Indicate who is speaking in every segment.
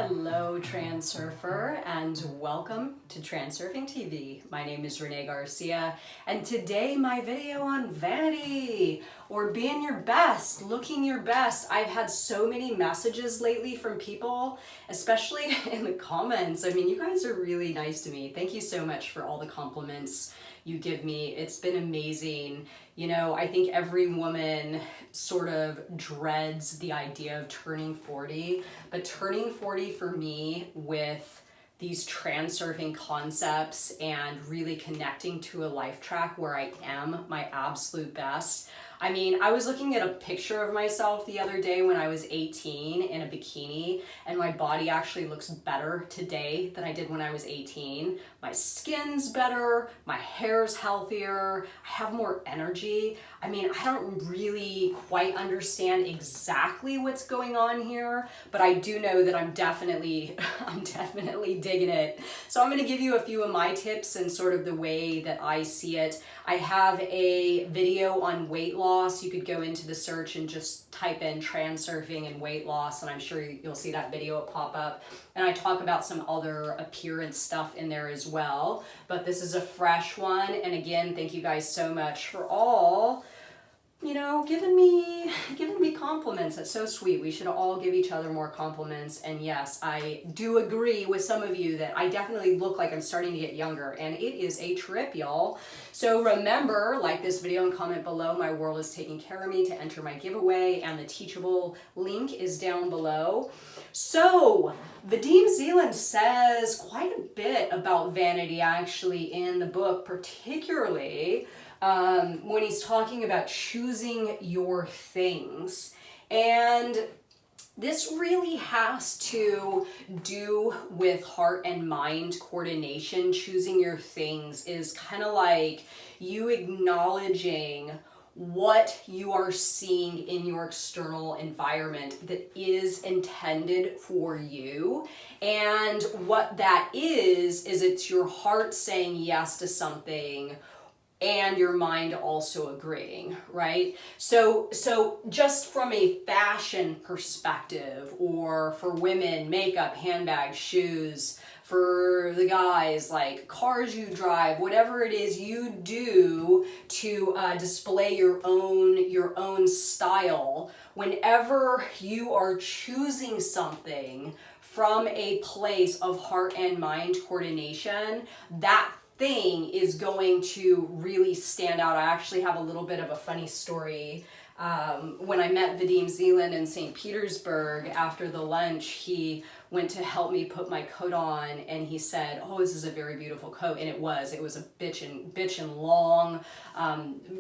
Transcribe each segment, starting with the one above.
Speaker 1: Hello, Transurfer, and welcome to TransurfingTV. My name is Renee Garcia, and today my video on vanity, or being your best, looking your best. I've had so many messages lately from people, especially in the comments. I mean, you guys are really nice to me. Thank you so much for all the compliments you give me. It's been amazing. You know, I think every woman sort of dreads the idea of turning 40, but turning 40 for me with these transurfing concepts and really connecting to a life track where I am my absolute best. I mean, I was looking at a picture of myself the other day when I was 18 in a bikini, and my body actually looks better today than I did when I was 18. My skin's better, my hair's healthier, I have more energy. I mean, I don't really quite understand exactly what's going on here, but I do know that I'm definitely digging it. So I'm gonna give you a few of my tips and sort of the way that I see it. I have a video on weight loss. You could go into the search and just type in transurfing and weight loss, and I'm sure you'll see that video pop up. And I talk about some other appearance stuff in there as well. But this is a fresh one. And again, thank you guys so much for all, you know, giving me compliments. That's so sweet. We should all give each other more compliments. And yes, I do agree with some of you that I definitely look like I'm starting to get younger, and it is a trip, y'all. So remember, like this video and comment below. My world is taking care of me to enter my giveaway, and the Teachable link is down below. So Vadim Zeland says quite a bit about vanity actually in the book, particularly when he's talking about choosing your things. And this really has to do with heart and mind coordination. Choosing your things is kind of like you acknowledging what you are seeing in your external environment that is intended for you. And what that is it's your heart saying yes to something and your mind also agreeing, right? So just from a fashion perspective, or for women, makeup, handbags, shoes, for the guys, like cars you drive, whatever it is you do to display your own style, whenever you are choosing something from a place of heart and mind coordination, that thing is going to really stand out. I actually have a little bit of a funny story. When I met Vadim Zeland in St. Petersburg after the lunch, he went to help me put my coat on, and he said, "Oh, this is a very beautiful coat." And it was a bitchin' long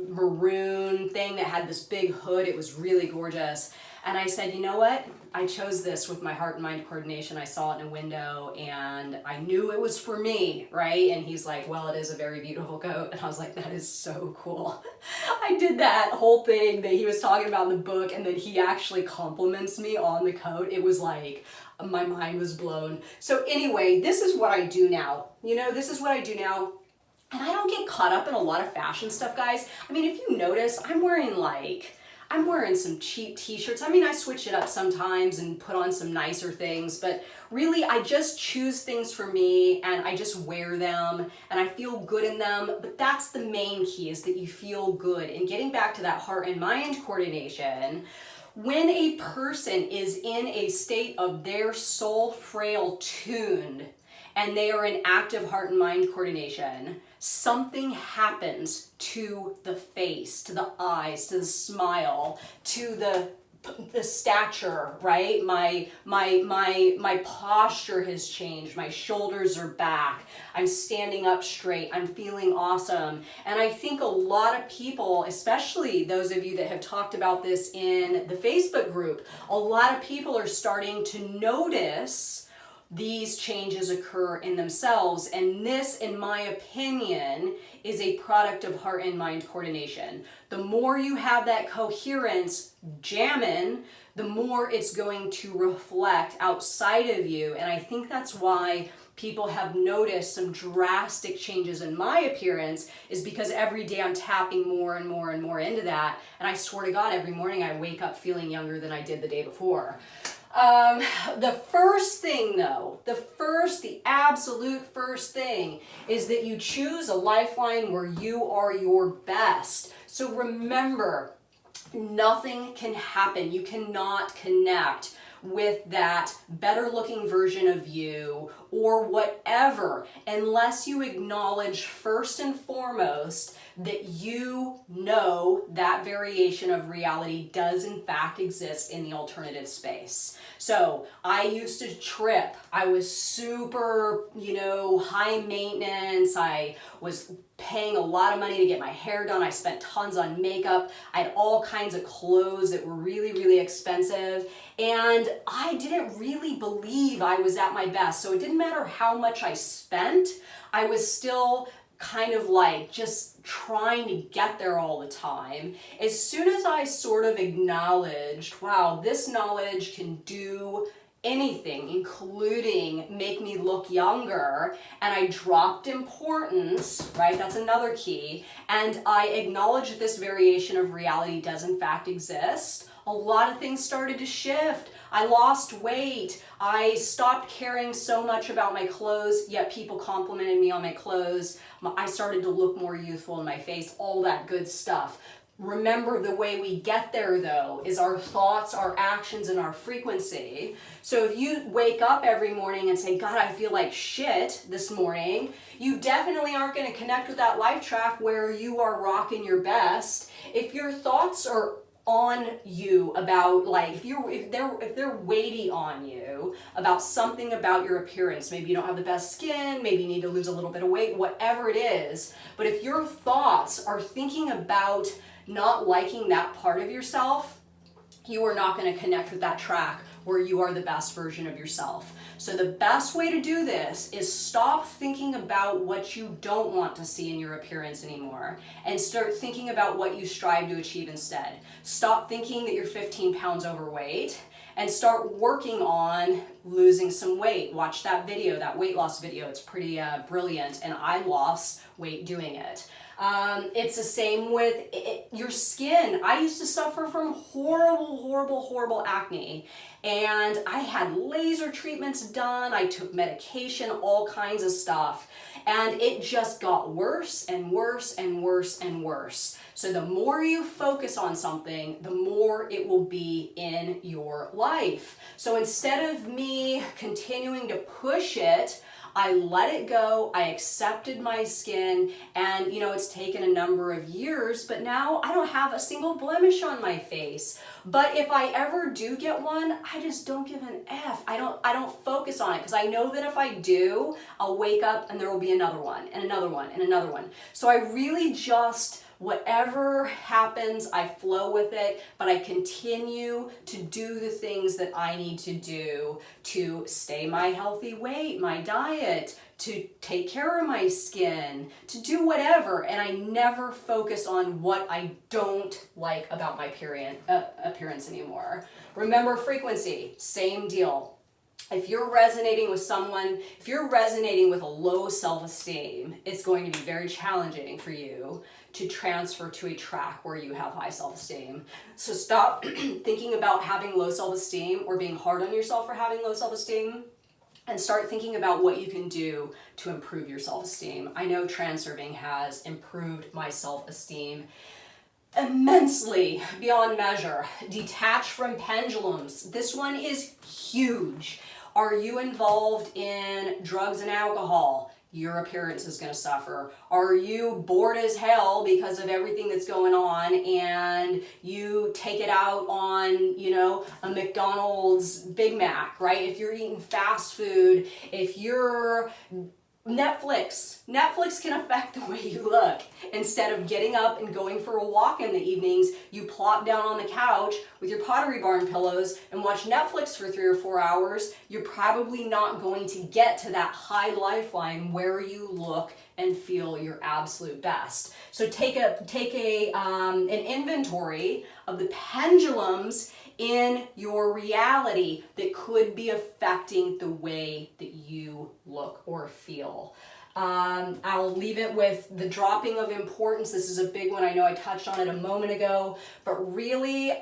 Speaker 1: maroon thing that had this big hood. It was really gorgeous. And I said, "You know what? I chose this with my heart and mind coordination. I saw it in a window and I knew it was for me," right? And he's like, "Well, it is a very beautiful coat." And I was like, that is so cool. I did that whole thing that he was talking about in the book, and then he actually compliments me on the coat. It was like, my mind was blown. So anyway, this is what I do now. You know, this is what I do now. And I don't get caught up in a lot of fashion stuff, guys. I mean, if you notice, I'm wearing some cheap t-shirts. I mean, I switch it up sometimes and put on some nicer things, but really I just choose things for me and I just wear them and I feel good in them. But that's the main key, is that you feel good. And getting back to that heart and mind coordination, when a person is in a state of their soul frail tuned and they are in active heart and mind coordination, something happens to the face, to the eyes, to the smile, to the stature, right? My posture has changed. My shoulders are back. I'm standing up straight. I'm feeling awesome. And I think a lot of people, especially those of you that have talked about this in the Facebook group, a lot of people are starting to notice these changes occur in themselves. And this, in my opinion, is a product of heart and mind coordination. The more you have that coherence jamming, the more it's going to reflect outside of you. And I think that's why people have noticed some drastic changes in my appearance, is because every day I'm tapping more and more and more into that. And I swear to God, every morning I wake up feeling younger than I did the day before. The first thing though, the absolute first thing is that you choose a lifeline where you are your best. So remember, nothing can happen. You cannot connect with that better looking version of you or whatever unless you acknowledge first and foremost that you know that variation of reality does in fact exist in the alternative space. So I used to trip. I was super, high maintenance. I was paying a lot of money to get my hair done. I spent tons on makeup. I had all kinds of clothes that were really, really expensive. And I didn't really believe I was at my best. So it didn't matter how much I spent, I was still kind of like just trying to get there all the time. As soon as I sort of acknowledged, wow, this knowledge can do anything, including make me look younger, and I dropped importance, right? That's another key. And I acknowledged that this variation of reality does in fact exist. A lot of things started to shift. I lost weight. I stopped caring so much about my clothes, yet people complimented me on my clothes. I started to look more youthful in my face, all that good stuff. Remember, the way we get there though is our thoughts, our actions, and our frequency. So if you wake up every morning and say, God, I feel like shit this morning, you definitely aren't going to connect with that life track where you are rocking your best. If your thoughts are on you about, like, if they're weighty on you about something about your appearance, maybe you don't have the best skin, maybe you need to lose a little bit of weight, whatever it is, but if your thoughts are thinking about not liking that part of yourself, you are not going to connect with that track where you are the best version of yourself. So the best way to do this is stop thinking about what you don't want to see in your appearance anymore and start thinking about what you strive to achieve instead. Stop thinking that you're 15 pounds overweight and start working on losing some weight. Watch that video, that weight loss video. It's pretty brilliant, and I lost weight doing it. It's the same with your skin. I used to suffer from horrible acne, and I had laser treatments done. I took medication, all kinds of stuff, and it just got worse and worse and worse and worse. So the more you focus on something, the more it will be in your life. So instead of me continuing to push it, I let it go, I accepted my skin, and it's taken a number of years, but now I don't have a single blemish on my face. But if I ever do get one, I just don't give an F. I don't focus on it, because I know that if I do, I'll wake up and there will be another one, and another one, and another one. So I really just, whatever happens, I flow with it, but I continue to do the things that I need to do to stay my healthy weight, my diet, to take care of my skin, to do whatever, and I never focus on what I don't like about my appearance anymore. Remember, frequency, same deal. If you're resonating with someone, if you're resonating with a low self-esteem, it's going to be very challenging for you to transfer to a track where you have high self-esteem. So stop thinking about having low self-esteem or being hard on yourself for having low self-esteem, and start thinking about what you can do to improve your self-esteem. I know Transurfing has improved my self-esteem immensely, beyond measure. Detach from pendulums. This one is huge. Are you involved in drugs and alcohol? Your appearance is going to suffer. Are you bored as hell because of everything that's going on and you take it out on, a McDonald's Big Mac, right? If you're eating fast food, if you're Netflix can affect the way you look. Instead of getting up and going for a walk in the evenings, you plop down on the couch with your Pottery Barn pillows and watch Netflix for 3 or 4 hours. You're probably not going to get to that high lifeline where you look and feel your absolute best. So take an inventory of the pendulums in your reality that could be affecting the way that you look or feel. I'll leave it with the dropping of importance. This is a big one. I know I touched on it a moment ago, but really,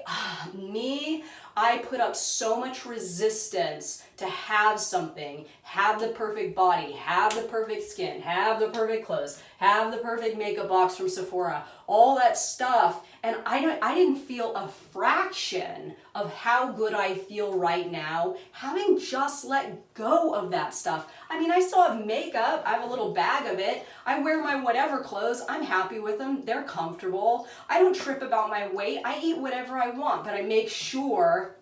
Speaker 1: I put up so much resistance to have something, have the perfect body, have the perfect skin, have the perfect clothes, have the perfect makeup box from Sephora, all that stuff. And I didn't feel a fraction of how good I feel right now, having just let go of that stuff. I mean, I still have makeup. I have a little bag of it. I wear my whatever clothes. I'm happy with them. They're comfortable. I don't trip about my weight. I eat whatever I want, but I make sure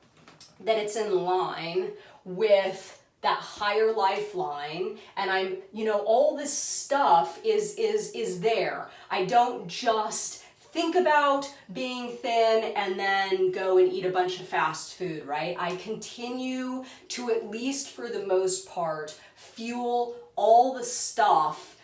Speaker 1: that it's in line with that higher lifeline, and I'm, all this stuff is there. I don't just think about being thin and then go and eat a bunch of fast food, right? I continue to, at least for the most part, fuel all the stuff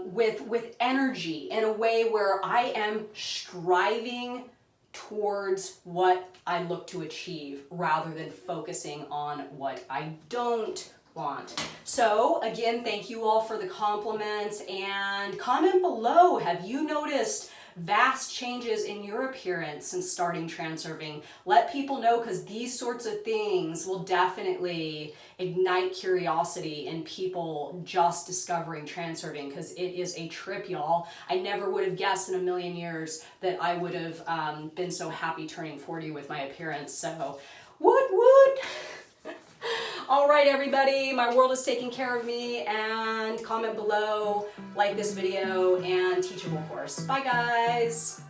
Speaker 1: with energy in a way where I am striving towards what I look to achieve rather than focusing on what I don't want. So again, thank you all for the compliments, and comment below, have you noticed vast changes in your appearance since starting transurfing? Let people know, because these sorts of things will definitely ignite curiosity in people just discovering transurfing, because it is a trip, y'all. I never would have guessed in a million years that I would have been so happy turning 40 with my appearance. So, woot. All right, everybody, my world is taking care of me, and comment below, like this video, and teachable course. Bye, guys.